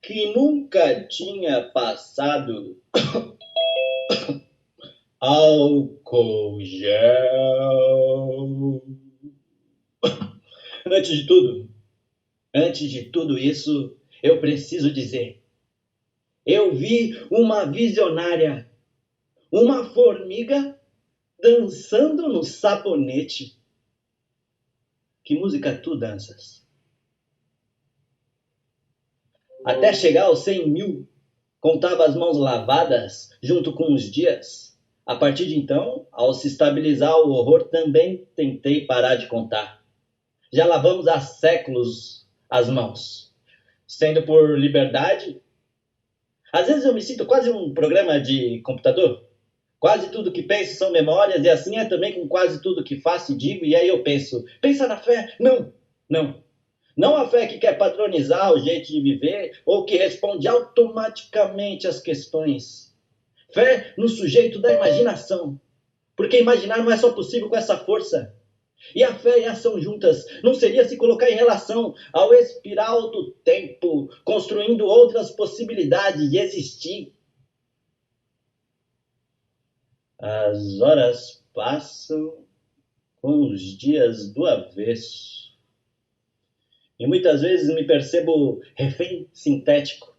Que nunca tinha passado álcool gel. Antes de tudo, antes de tudo isso, eu preciso dizer, eu vi uma visionária, uma formiga dançando no sabonete. Que música tu danças? Até chegar aos 100.000, contava as mãos lavadas junto com os dias. A partir de então, ao se estabilizar o horror, também tentei parar de contar. Já lavamos há séculos as mãos, sendo por liberdade. Às vezes eu me sinto quase um programa de computador. Quase tudo que penso são memórias, e assim é também com quase tudo que faço e digo, e aí eu penso, pensa na fé? Não, não. Não a fé que quer patronizar o jeito de viver ou que responde automaticamente às questões. Fé no sujeito da imaginação. Porque imaginar não é só possível com essa força. E a fé e a ação juntas não seria se colocar em relação ao espiral do tempo, construindo outras possibilidades de existir. As horas passam com os dias do avesso. E muitas vezes me percebo refém sintético,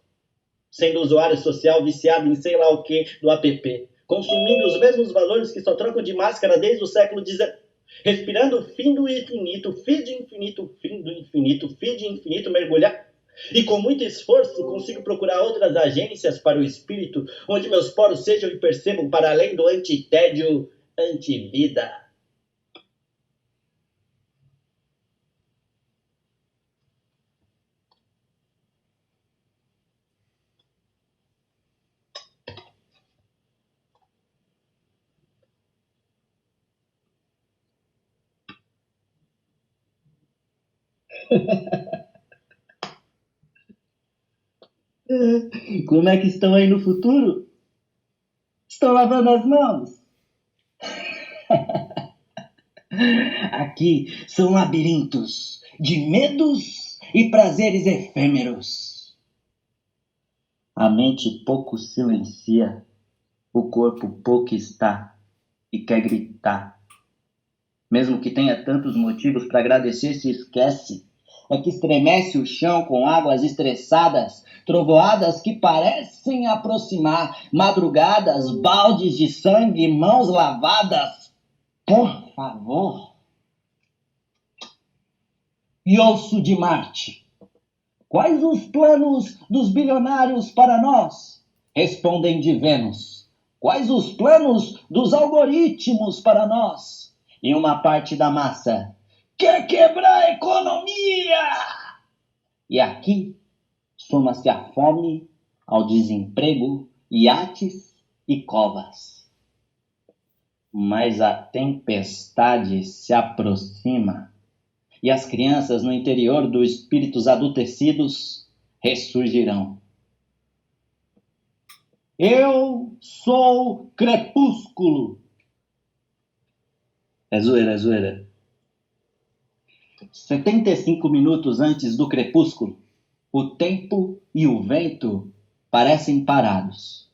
sendo usuário social viciado em sei lá o que do app, consumindo os mesmos valores que só trocam de máscara desde o século XIX, respirando o fim do infinito, feed infinito, fim do infinito, feed infinito, mergulhar. E com muito esforço consigo procurar outras agências para o espírito, onde meus poros sejam e percebam para além do antitédio, antivida. Como é que estão aí no futuro? Estão lavando as mãos? Aqui são labirintos de medos e prazeres efêmeros. A mente pouco silencia, o corpo pouco está e quer gritar. Mesmo que tenha tantos motivos para agradecer, se esquece. É que estremece o chão com águas estressadas, trovoadas que parecem aproximar, madrugadas, baldes de sangue, mãos lavadas. Por favor. E ouço de Marte. Quais os planos dos bilionários para nós? Respondem de Vênus. Quais os planos dos algoritmos para nós? E uma parte da massa quer quebrar a economia. E aqui soma-se a fome, ao desemprego, iates e covas. Mas a tempestade se aproxima. E as crianças no interior dos espíritos adultecidos ressurgirão. Eu sou crepúsculo. É zoeira. 75 minutos antes do crepúsculo, o tempo e o vento parecem parados.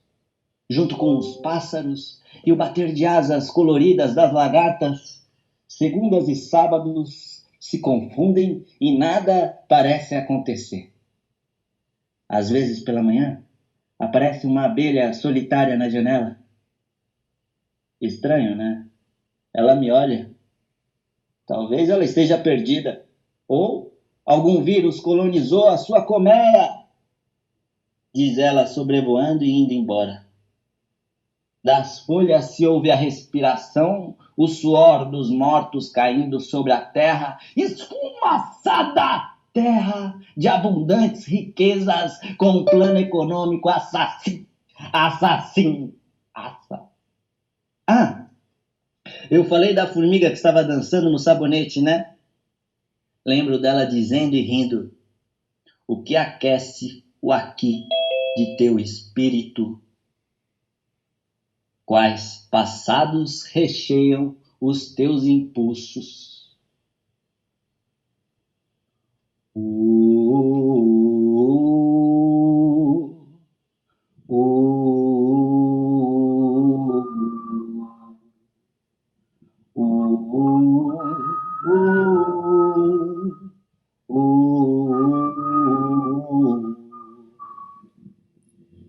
Junto com os pássaros e o bater de asas coloridas das lagartas, segundas e sábados se confundem e nada parece acontecer. Às vezes, pela manhã, aparece uma abelha solitária na janela. Estranho, né? Ela me olha. Talvez ela esteja perdida. Ou algum vírus colonizou a sua colmeia, diz ela sobrevoando e indo embora. Das folhas se ouve a respiração, o suor dos mortos caindo sobre a terra, esfumaçada terra de abundantes riquezas, com um plano econômico assassino. Ah, eu falei da formiga que estava dançando no sabonete, né? Lembro dela dizendo e rindo: o que aquece o aqui de teu espírito? Quais passados recheiam os teus impulsos?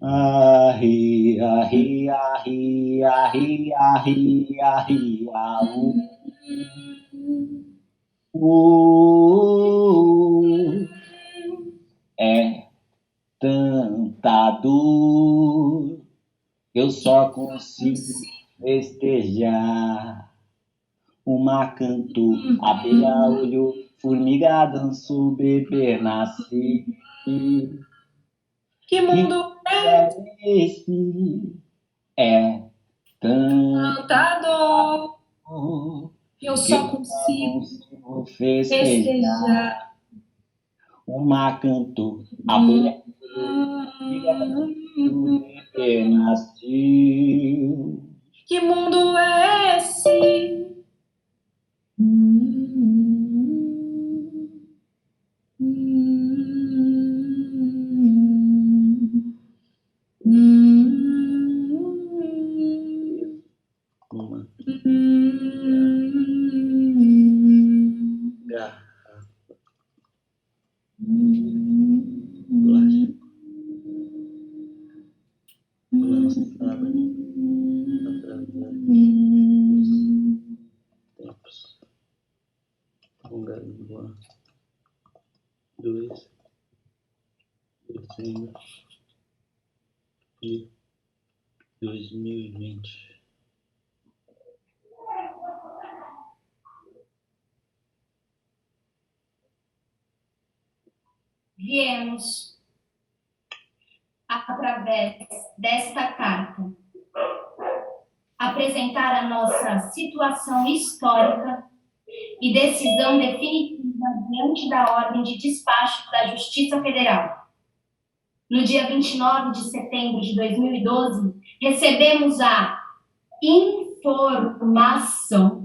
Ahi, ahi, ahi, ahi, ahi, ahi, ahu. É tanta dor, eu só consigo festejar. Uma cantou, abelha olhou, formiga dançou, bebê nasci. Que mundo é esse? É tanta dor, eu que só eu consigo consigo festejar. festejar. Uma cantou, abelha olhou, formiga dançou, bebê nasceu. Que mundo é esse? Uma garrafa plástico lançada através dos tempos. Com Garoa, 2 de dezembro de 2020. Viemos, através desta carta, apresentar a nossa situação histórica e decisão definitiva diante da ordem de despacho da Justiça Federal. No dia 29 de setembro de 2012, recebemos a informação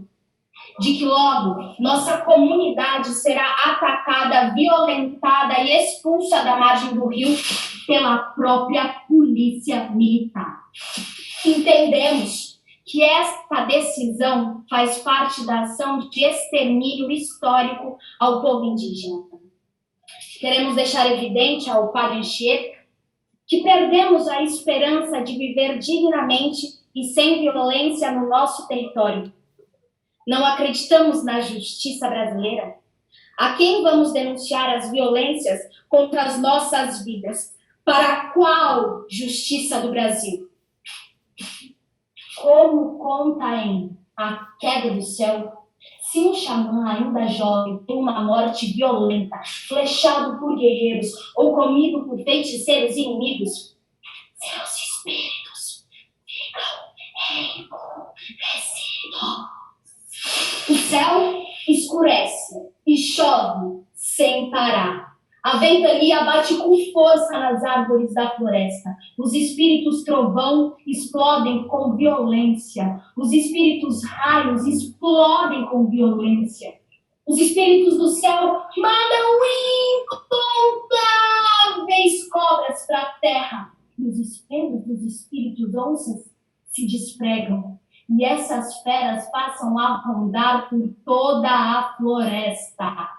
de que logo nossa comunidade será atacada, violentada e expulsa da margem do rio pela própria polícia militar. Entendemos que esta decisão faz parte da ação de extermínio histórico ao povo indígena. Queremos deixar evidente ao Padre Anchieta que perdemos a esperança de viver dignamente e sem violência no nosso território. Não acreditamos na justiça brasileira. A quem vamos denunciar as violências contra as nossas vidas? Para qual justiça do Brasil? Como conta em A Queda do Céu, se um xamã ainda jovem tem uma morte violenta, flechado por guerreiros ou comido por feiticeiros inimigos, seus espíritos ficam empurecidos. O céu escurece e chove sem parar. A ventania bate com força nas árvores da floresta. Os espíritos trovão explodem com violência. Os espíritos raios explodem com violência. Os espíritos do céu mandam incontáveis cobras para a terra. E os espelhos dos espíritos onças se despregam. E essas feras passam a rondar por toda a floresta.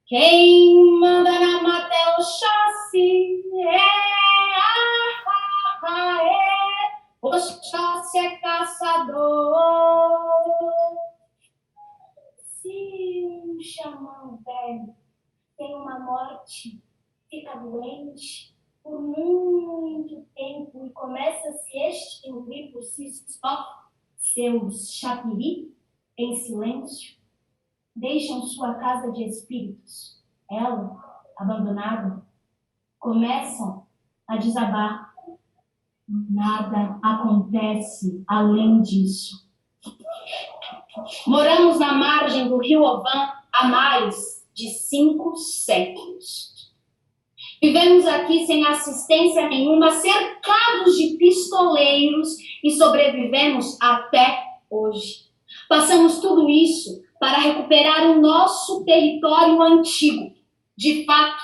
Quem manda na mata é Oxóssi, Oxóssi é caçador. Se um xamã velho tem uma morte, fica doente por muito tempo e começa a se extinguir por si só, seus chapiri, em silêncio, deixam sua casa de espíritos. Ela, abandonada, começam a desabar. Nada acontece além disso. Moramos na margem do rio Ovan há mais de 5 séculos. Vivemos aqui sem assistência nenhuma, cercados de pistoleiros e sobrevivemos até hoje. Passamos tudo isso para recuperar recuperar o nosso território antigo. De fato,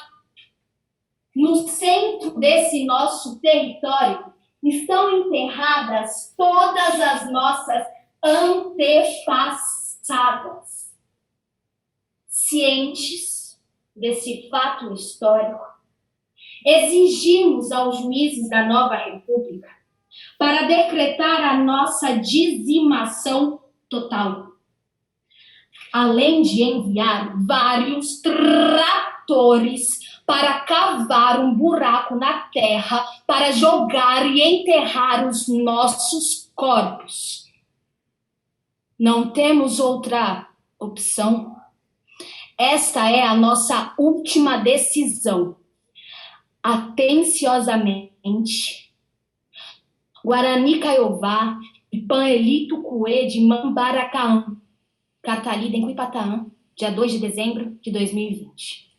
no centro desse nosso território estão enterradas todas as nossas antepassadas. Cientes desse fato histórico, exigimos aos juízes da nova república para decretar a nossa dizimação total, além de enviar vários tratores para cavar um buraco na terra para jogar e enterrar os nossos corpos. Não temos outra opção. Esta é a nossa última decisão. Atenciosamente, Guarani Kaiowá e Panelito Cuê de Mambaracaã. Carta lida em Cuipataã, dia 2 de dezembro de 2020.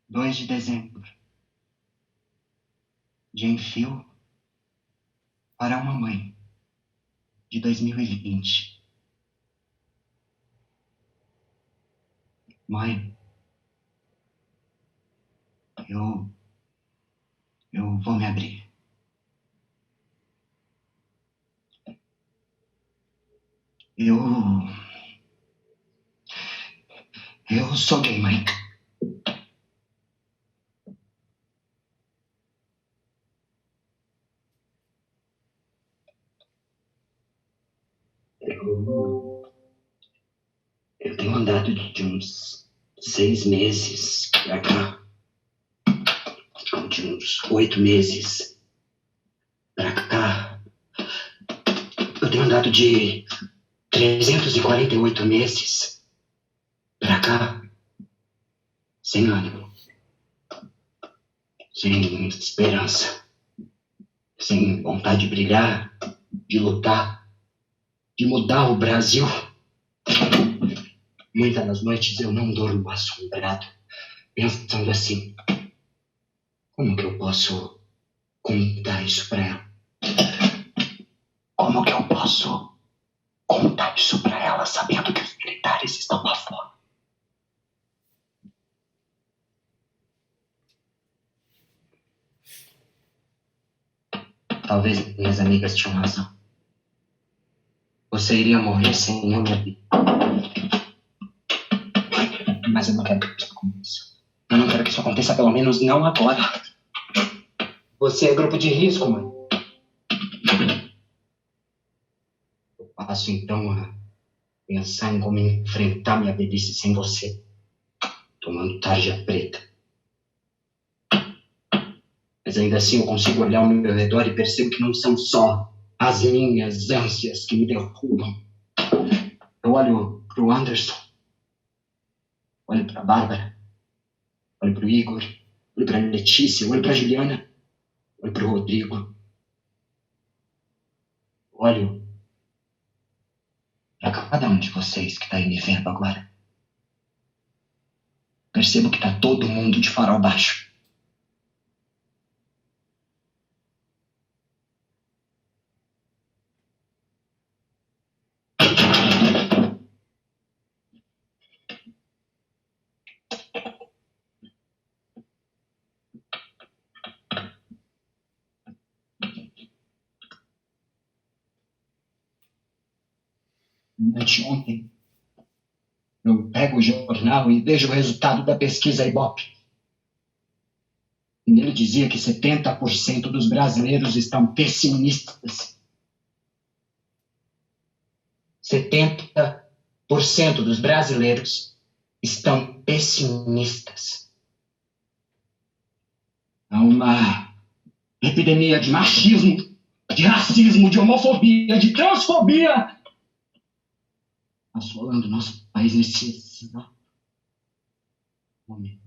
Dois de dezembro. De Enfio para uma mãe, de 2020. Mãe, eu vou me abrir. Eu sou gay, mãe. Eu tenho andado de uns 6 meses pra cá, de uns 8 meses pra cá. Eu tenho andado de 348 meses pra cá, sem ânimo, sem esperança, sem vontade de brilhar, de lutar, de mudar o Brasil. Muitas das noites eu não durmo assombrado, pensando assim: como que eu posso contar isso pra ela? Como que eu posso contar isso pra ela sabendo que os militares estão lá fora? Talvez minhas amigas tinham razão. Você iria morrer sem eu me abrir. Mas eu não quero que isso aconteça. Eu não quero que isso aconteça, pelo menos não agora. Você é grupo de risco, mãe. Eu passo então a pensar em como enfrentar minha velhice sem você, tomando tarja preta. Mas ainda assim eu consigo olhar ao meu redor e percebo que não são só as minhas ânsias que me derrubam. Eu olho pro Anderson, olho pra Bárbara, olho pro Igor, olho pra Letícia, olho pra Juliana, olho pro Rodrigo. Olho pra cada um de vocês que tá aí me vendo agora. Percebo que tá todo mundo de farol baixo. Anteontem, Eu pego o jornal e vejo o resultado da pesquisa Ibope. E nele dizia que 70% dos brasileiros estão pessimistas. 70% dos brasileiros estão pessimistas. Há uma epidemia de machismo, de racismo, de homofobia, de transfobia assolando nosso país nesse exato momento.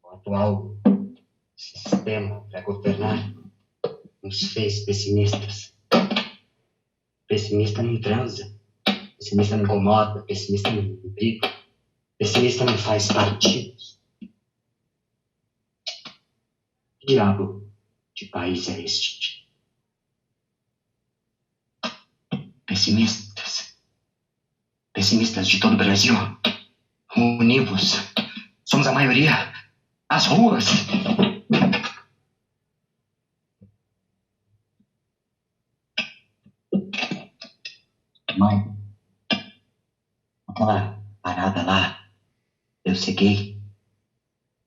O atual sistema para governar nos fez pessimistas. Pessimista não transa, pessimista não incomoda, pessimista não briga, pessimista não faz partidos. Que diabo de país é este? Pessimistas. Pessimistas de todo o Brasil. Univos. Somos a maioria. As ruas. Mãe, aquela parada lá, eu ceguei.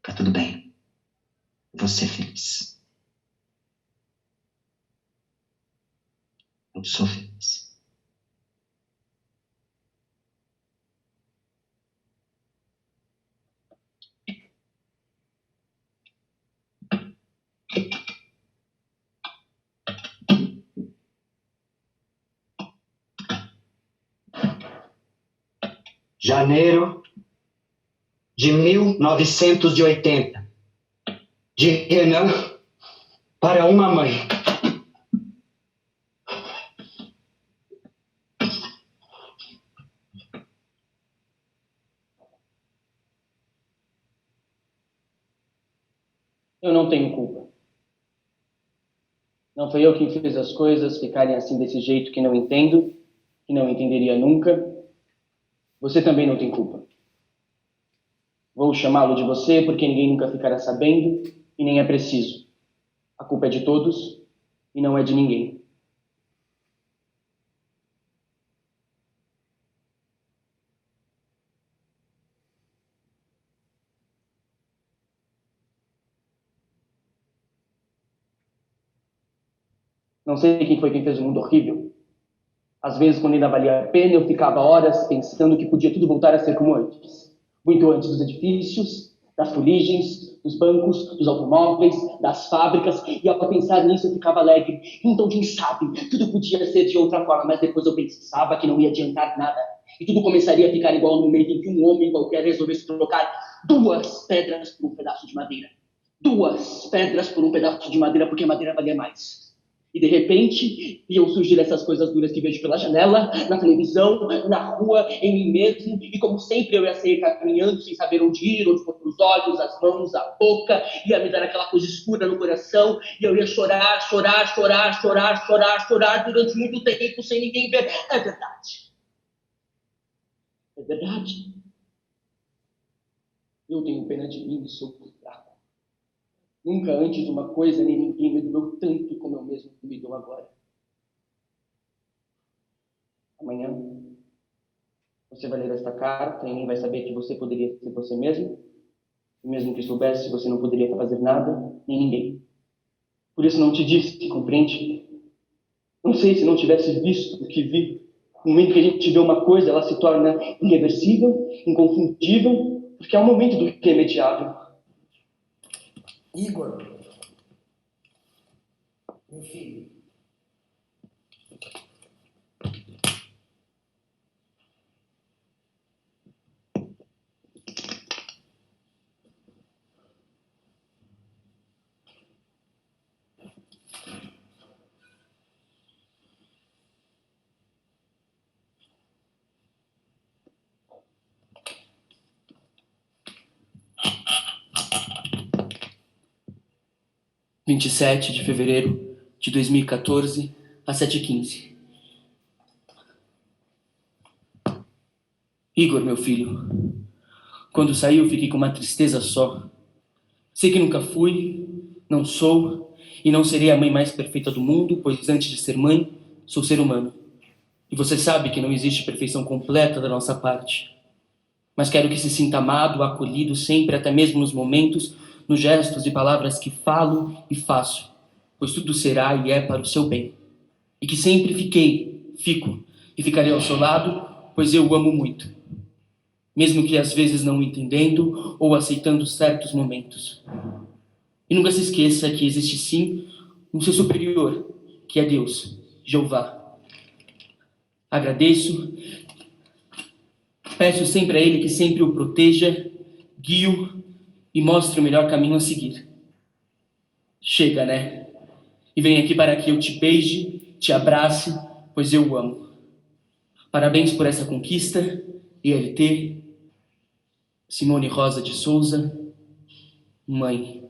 Tá tudo bem. Vou ser feliz. Eu sou feliz. Janeiro de 1980. De Renan para uma mãe. Eu não tenho culpa. Não foi eu quem fiz as coisas ficarem assim desse jeito que não entendo, que não entenderia nunca. Você também não tem culpa. Vou chamá-lo de você porque ninguém nunca ficará sabendo e nem é preciso. A culpa é de todos e não é de ninguém. Não sei quem foi quem fez o mundo horrível. Às vezes, quando ainda valia a pena, eu ficava horas pensando que podia tudo voltar a ser como antes. Muito antes dos edifícios, das fuligens, dos bancos, dos automóveis, das fábricas. E ao pensar nisso, eu ficava alegre. Então, quem sabe, tudo podia ser de outra forma. Mas depois eu pensava que não ia adiantar nada. E tudo começaria a ficar igual no momento em que um homem qualquer resolvesse trocar 2 pedras por um pedaço de madeira. 2 pedras por um pedaço de madeira, porque a madeira valia mais. E, de repente, iam surgir essas coisas duras que vejo pela janela, na televisão, na rua, em mim mesmo. E, como sempre, eu ia sair caminhando sem saber onde ir, onde pôr os olhos, as mãos, a boca. Ia me dar aquela coisa escura no coração. E eu ia chorar durante muito tempo sem ninguém ver. É verdade. É verdade. Eu tenho pena de mim e sou fraco. Nunca antes uma coisa nem ninguém me doeu tanto como eu mesmo me dou agora. Amanhã você vai ler esta carta e nem vai saber que você poderia ser você mesmo. E mesmo que soubesse, você não poderia fazer nada, nem ninguém. Por isso não te disse, compreende? Não sei se não tivesse visto o que vi. No momento que a gente vê uma coisa, ela se torna irreversível, inconfundível, porque é o momento do irremediável. Igor, meu filho. – 27 de fevereiro de 2014, às 7h15. Igor, meu filho, Quando saiu, fiquei com uma tristeza só. Sei que nunca fui, não sou e não serei a mãe mais perfeita do mundo, pois antes de ser mãe, sou ser humano. E você sabe que não existe perfeição completa da nossa parte. Mas quero que se sinta amado, acolhido sempre, até mesmo nos momentos, nos gestos e palavras que falo e faço, pois tudo será e é para o seu bem. E que sempre fico e ficarei ao seu lado, pois eu o amo muito. Mesmo que às vezes não entendendo ou aceitando certos momentos. E nunca se esqueça que existe sim um ser superior, que é Deus, Jeová. Agradeço, peço sempre a Ele que sempre o proteja, guie-o e mostre o melhor caminho a seguir. Chega, né? E vem aqui para que eu te beije, te abrace, pois eu o amo. Parabéns por essa conquista, ELT, Simone Rosa de Souza, mãe.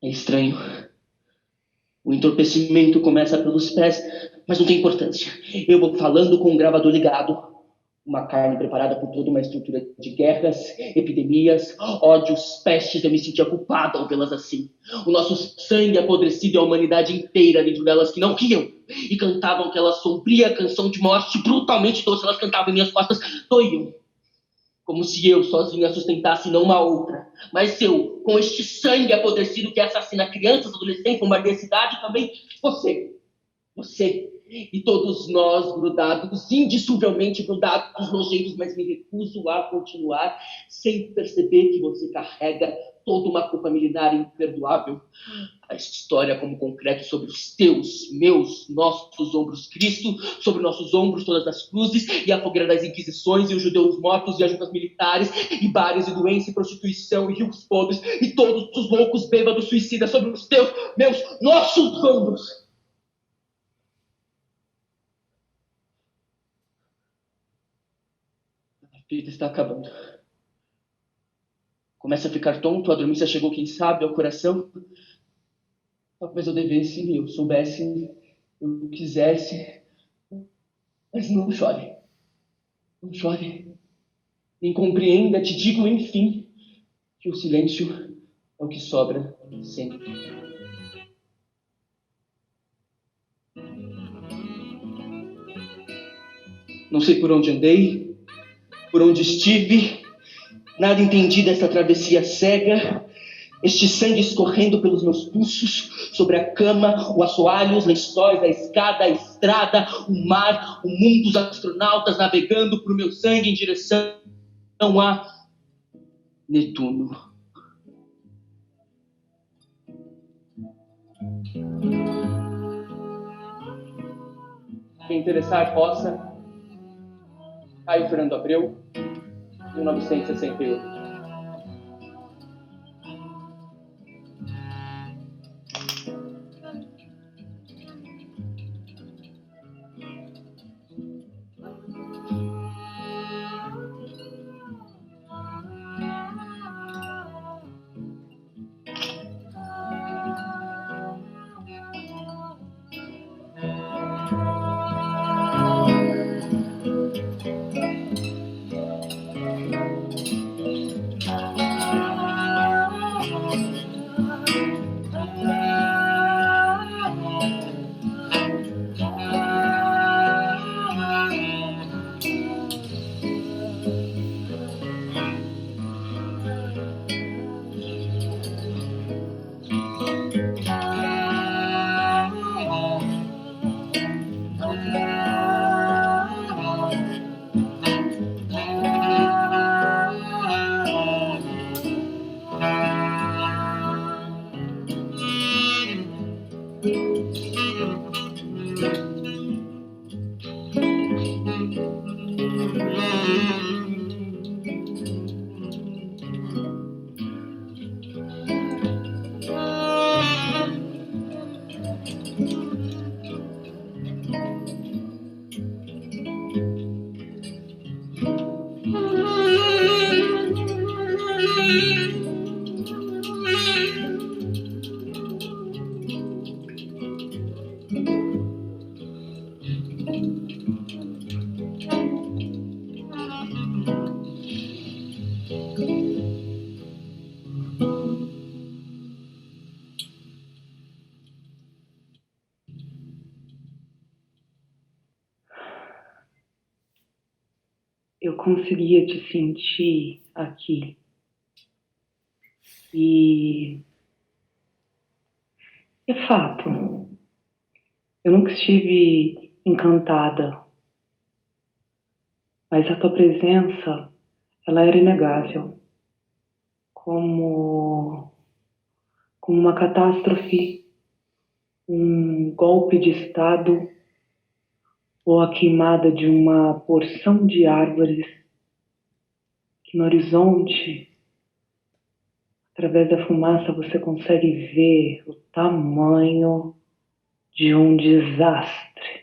É estranho. O entorpecimento começa pelos pés, mas não tem importância. Eu vou falando com o gravador ligado. Uma carne preparada por toda uma estrutura de guerras, epidemias, ódios, pestes. Eu me sentia culpada ao vê-las assim. O nosso sangue apodrecido e a humanidade inteira dentro delas que não riam e cantavam aquela sombria canção de morte brutalmente doce. Elas cantavam em minhas costas, doíam. Como se eu sozinha sustentasse não uma outra, mas eu, com este sangue apodrecido que assassina crianças, adolescentes, bombardeia a cidade, também você e todos nós grudados, indissoluvelmente grudados, nojentos, mas me recuso a continuar sem perceber que você carrega toda uma culpa milenar imperdoável. A história como concreto sobre os teus, meus, nossos ombros, Cristo, sobre nossos ombros todas as cruzes, e a fogueira das inquisições, e os judeus mortos, e as juntas militares, e bares, e doença, e prostituição, e rios podres, e todos os loucos bêbados suicidas sobre os teus, meus, nossos ombros. A vida está acabando. Começa a ficar tonto, a dormência chegou, quem sabe, ao coração. Talvez eu devesse, eu soubesse, eu quisesse. Mas não chore. Não chore. Nem compreenda, te digo, enfim, que o silêncio é o que sobra sempre. Não sei por onde andei, por onde estive, nada entendi dessa travessia cega. Este sangue escorrendo pelos meus pulsos, sobre a cama, o assoalho, os lençóis, a escada, a estrada, o mar, o mundo, os astronautas navegando por meu sangue em direção a Netuno. Quem interessar possa. Caio Fernando Abreu, 1968. eu conseguia te sentir aqui. E é fato, eu nunca estive encantada, mas a tua presença, ela era inegável, como uma catástrofe, um golpe de estado ou a queimada de uma porção de árvores que no horizonte, através da fumaça, você consegue ver o tamanho de um desastre.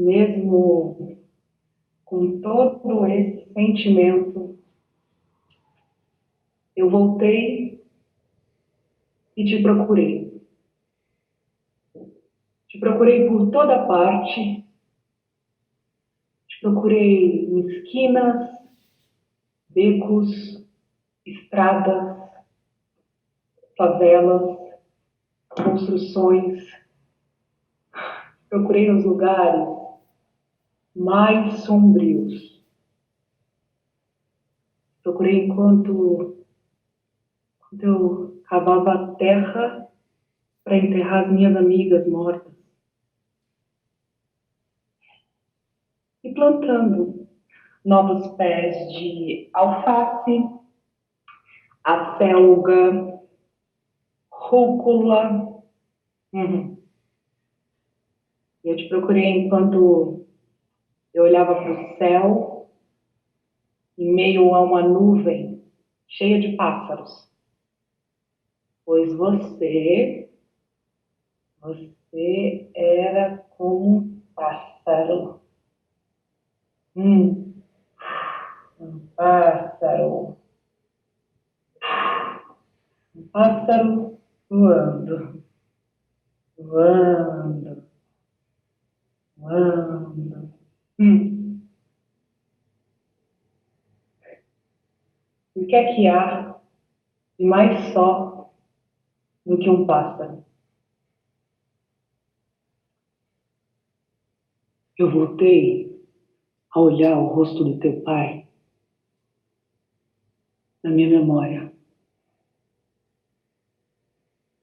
Mesmo com todo esse sentimento, eu voltei e te procurei. Te procurei por toda parte, te procurei em esquinas, becos, estradas, favelas, construções. Procurei nos lugares mais sombrios. Procurei enquanto eu cavava a terra para enterrar as minhas amigas mortas. E plantando novos pés de alface, acelga, rúcula. Eu te procurei enquanto eu olhava para o céu, em meio a uma nuvem cheia de pássaros. Pois você era como um pássaro. Um pássaro. Um pássaro voando. Voando. Voando. O que é que há de mais só do que um pássaro? Eu voltei a olhar o rosto do teu pai na minha memória,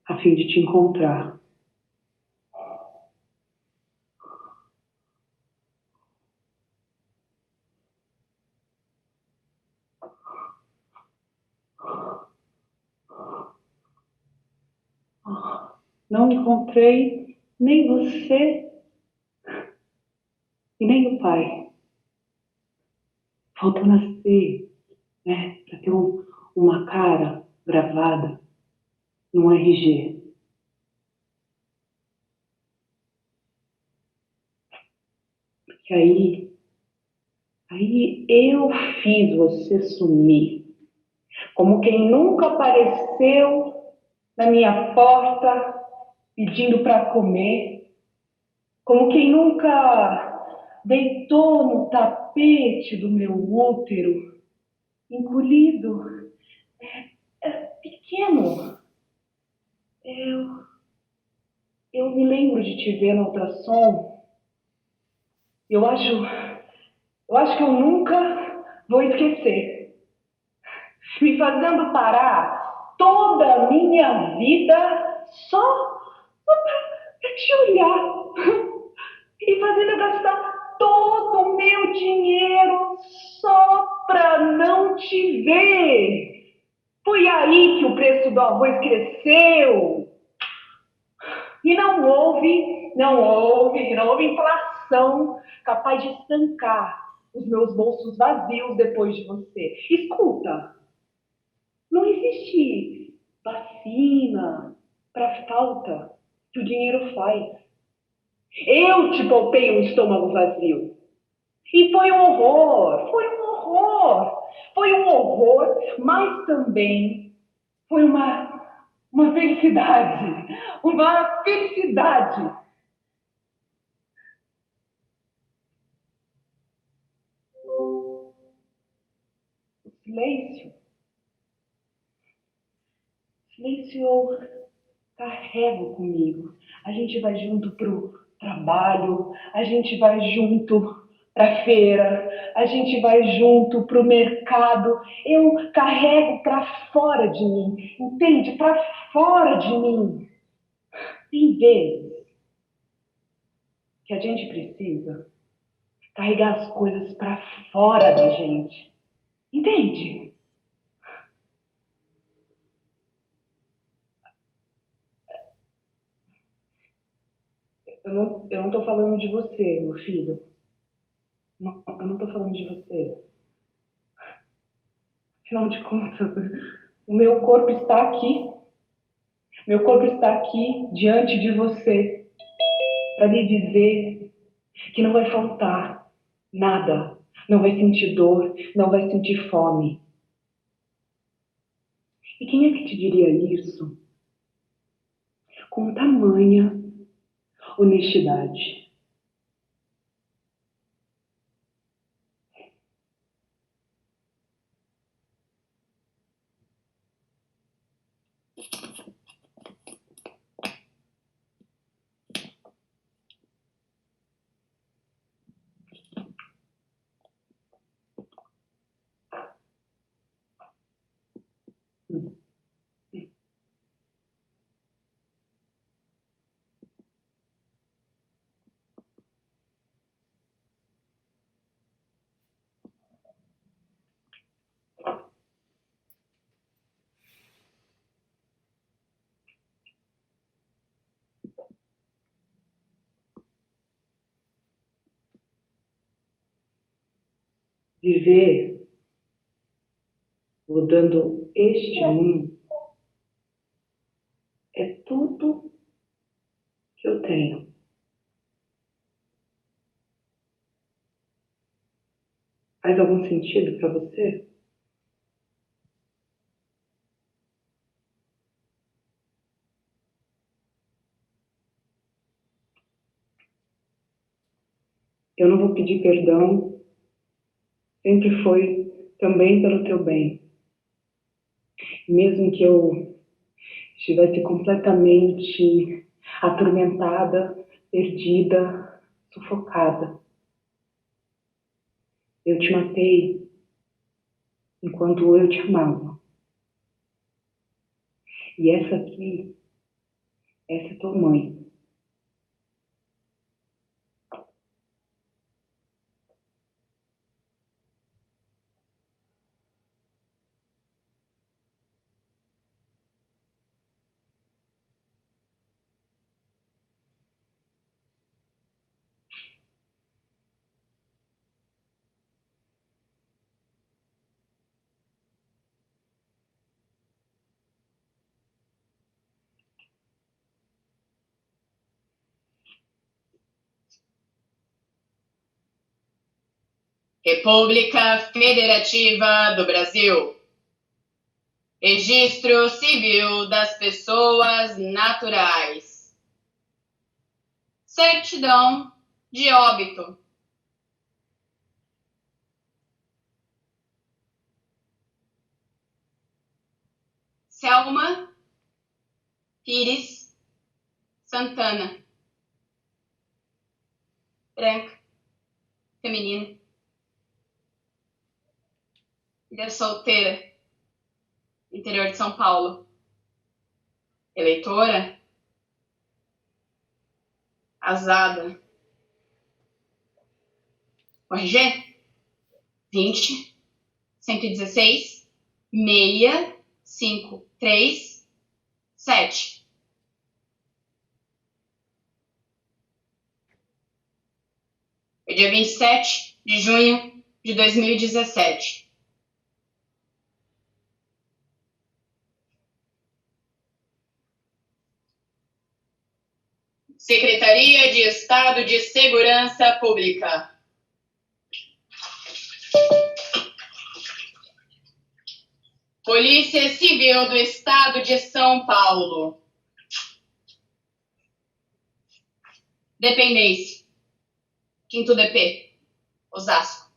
a fim de te encontrar. Não encontrei nem você e nem o pai. Faltou nascer, né, para ter uma cara gravada num RG. Porque aí eu fiz você sumir, como quem nunca apareceu na minha porta pedindo para comer, como quem nunca deitou no tapete do meu útero, encolhido, pequeno. Eu me lembro de te ver no ultrassom. Eu acho que eu nunca vou esquecer. Me fazendo parar toda a minha vida só para te olhar. E fazendo eu gastar todo o meu dinheiro só para não te ver. Foi aí que o preço do arroz cresceu. E não houve inflação capaz de estancar os meus bolsos vazios depois de você. Escuta, não existe vacina para falta que o dinheiro faz. Eu te poupei um estômago vazio. E foi um horror. foi um horror, mas também foi uma felicidade. Uma felicidade. O silêncio. Silêncio eu carrego comigo. A gente vai junto pro trabalho, a gente vai junto pra feira, a gente vai junto pro mercado. Eu carrego pra fora de mim, entende? Pra fora de mim. Tem vezes que a gente precisa carregar as coisas pra fora da gente. Entende? Eu não tô falando de você, meu filho. Não, eu não tô falando de você. Afinal de contas, o meu corpo está aqui. Meu corpo está aqui diante de você para lhe dizer que não vai faltar nada. Não vai sentir dor, não vai sentir fome. E quem é que te diria isso com tamanha honestidade? Viver mudando este mundo é tudo que eu tenho. Faz algum sentido para você? Eu não vou pedir perdão, sempre foi também pelo teu bem. Mesmo que eu estivesse completamente atormentada, perdida, sufocada. Eu te matei enquanto eu te amava. E essa é tua mãe. República Federativa do Brasil. Registro Civil das Pessoas Naturais. Certidão de óbito. Selma Pires Santana. Branca. Feminina. Filha solteira. Interior de São Paulo. Eleitora. Casada. RG 20 116 653 7. Foi dia 27 de junho de 2017. Secretaria de Estado de Segurança Pública. Polícia Civil do Estado de São Paulo. Dependência. 5º DP. Osasco.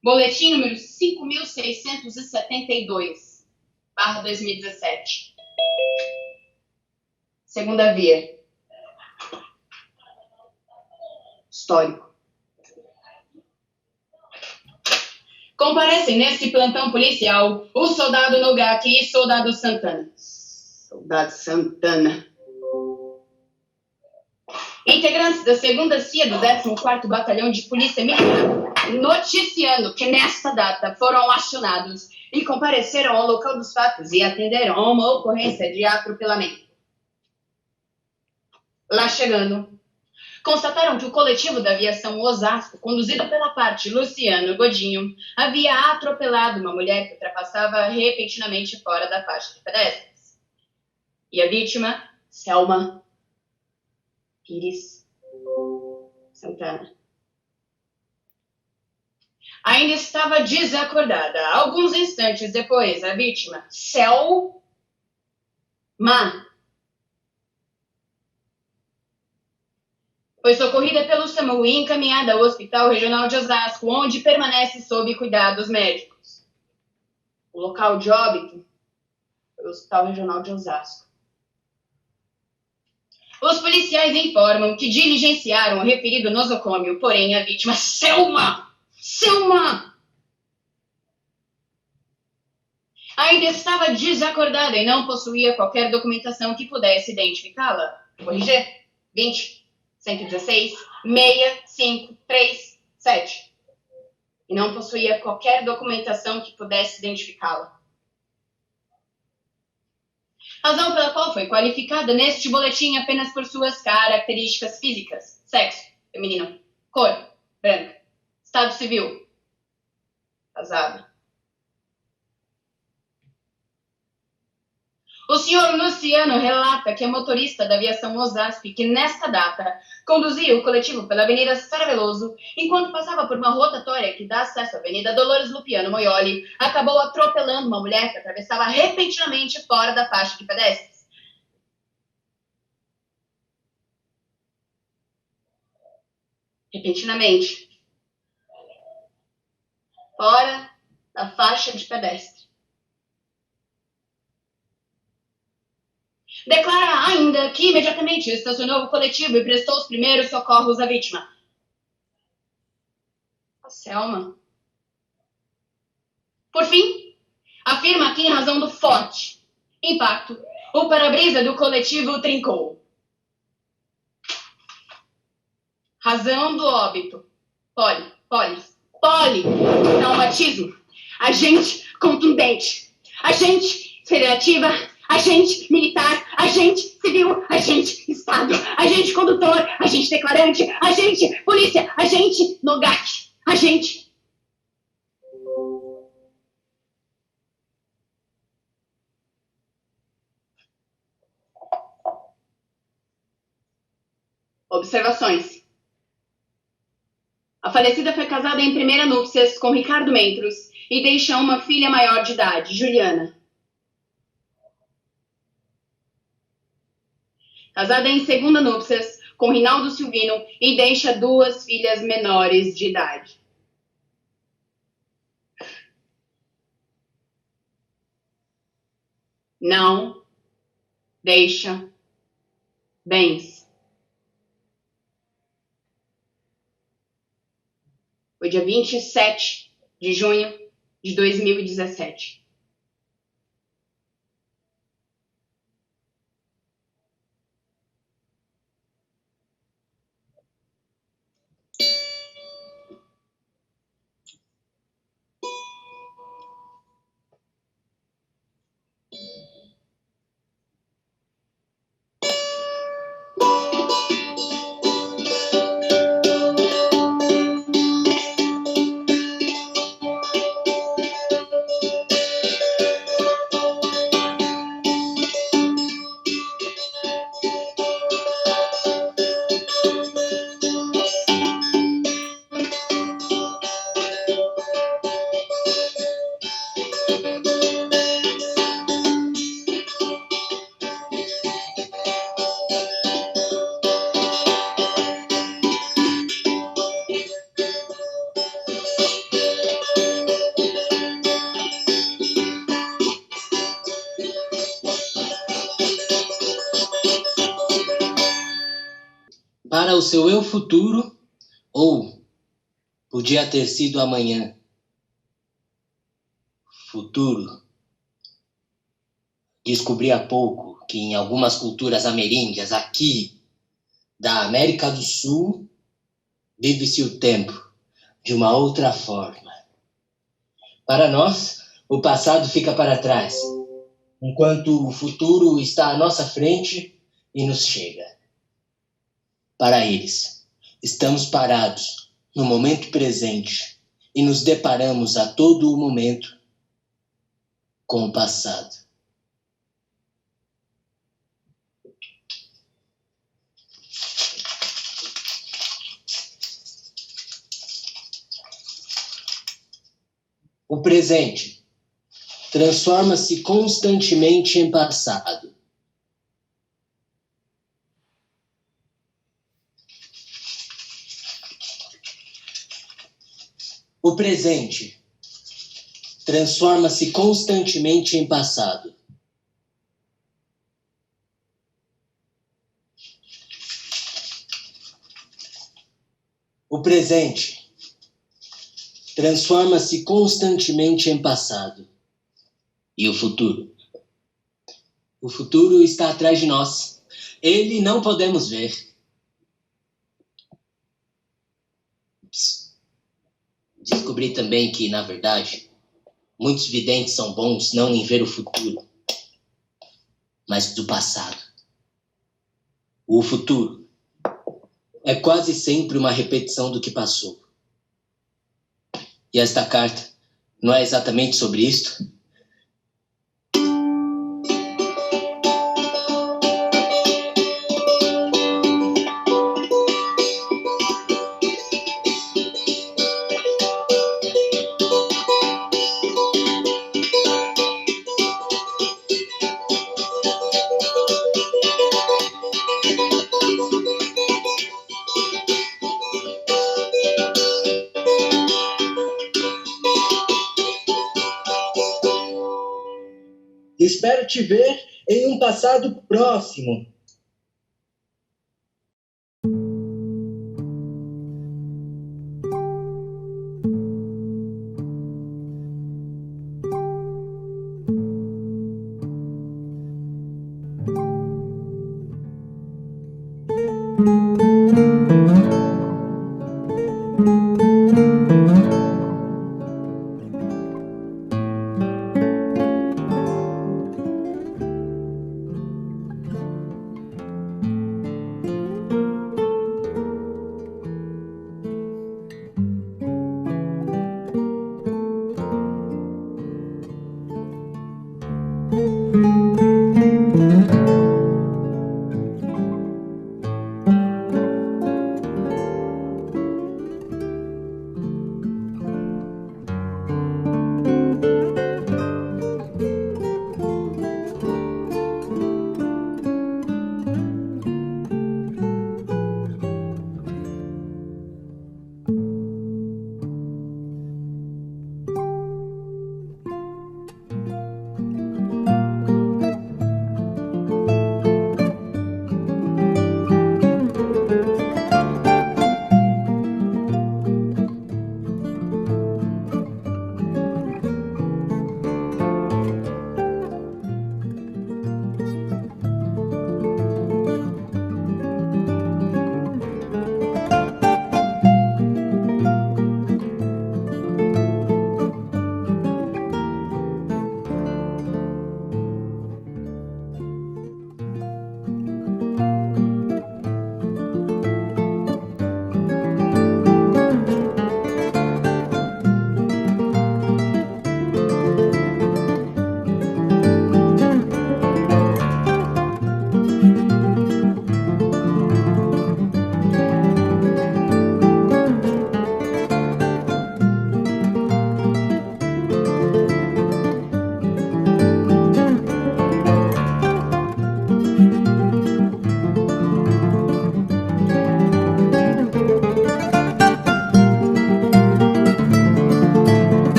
Boletim número 5.672/2017. Segunda via. Histórico. Comparecem nesse plantão policial o soldado Nogaki e soldado Santana. Soldado Santana. Integrantes da 2ª CIA do 14º Batalhão de Polícia Militar, noticiando que nesta data foram acionados e compareceram ao local dos fatos e atenderam a uma ocorrência de atropelamento. Lá chegando, constataram que o coletivo da aviação Osasco, conduzido pela parte Luciano Godinho, havia atropelado uma mulher que ultrapassava repentinamente fora da faixa de pedestres. E a vítima, Selma Pires Santana, ainda estava desacordada. Alguns instantes depois, a vítima, Selma, foi socorrida pelo SAMU e encaminhada ao Hospital Regional de Osasco, onde permanece sob cuidados médicos. O local de óbito foi o Hospital Regional de Osasco. Os policiais informam que diligenciaram o referido nosocômio, porém a vítima, Selma, ainda estava desacordada e não possuía qualquer documentação que pudesse identificá-la. Corrigir? 20, 116, 6537. E não possuía qualquer documentação que pudesse identificá-la. Razão pela qual foi qualificada neste boletim apenas por suas características físicas: sexo, feminino, cor, branca, estado civil, casada. O senhor Luciano relata que é motorista da aviação Osasco e que, nesta data, conduzia o coletivo pela Avenida Sara Veloso, enquanto passava por uma rotatória que dá acesso à Avenida Dolores Lupiano Moioli, acabou atropelando uma mulher que atravessava repentinamente fora da faixa de pedestres. Repentinamente. Fora da faixa de pedestre. Declara ainda que imediatamente estacionou o coletivo e prestou os primeiros socorros à vítima. A Selma. Por fim, afirma que em razão do forte impacto, o para-brisa do coletivo trincou. Razão do óbito. Traumatismo. Agente contundente. Agente federativa. Agente militar, agente civil, agente Estado, agente condutor, agente declarante, agente polícia, agente Nogaki, agente. Observações. A falecida foi casada em primeira núpcias com Ricardo Mentros e deixa uma filha maior de idade, Juliana. Casada em segunda núpcias com Rinaldo Silvino e deixa 2 filhas menores de idade. Não deixa bens. Foi dia 27 de junho de 2017. para o seu eu futuro, ou podia ter sido amanhã. Futuro. Descobri há pouco que em algumas culturas ameríndias aqui da América do Sul vive-se o tempo de uma outra forma. Para nós, o passado fica para trás, enquanto o futuro está à nossa frente e nos chega. Para eles, estamos parados no momento presente e nos deparamos a todo o momento com o passado. O presente transforma-se constantemente em passado. O presente transforma-se constantemente em passado. O presente transforma-se constantemente em passado. E o futuro? O futuro está atrás de nós. Ele não podemos ver. Descobri também que, na verdade, muitos videntes são bons não em ver o futuro, mas do passado. O futuro é quase sempre uma repetição do que passou. E esta carta não é exatamente sobre isto? Espero te ver em um passado próximo.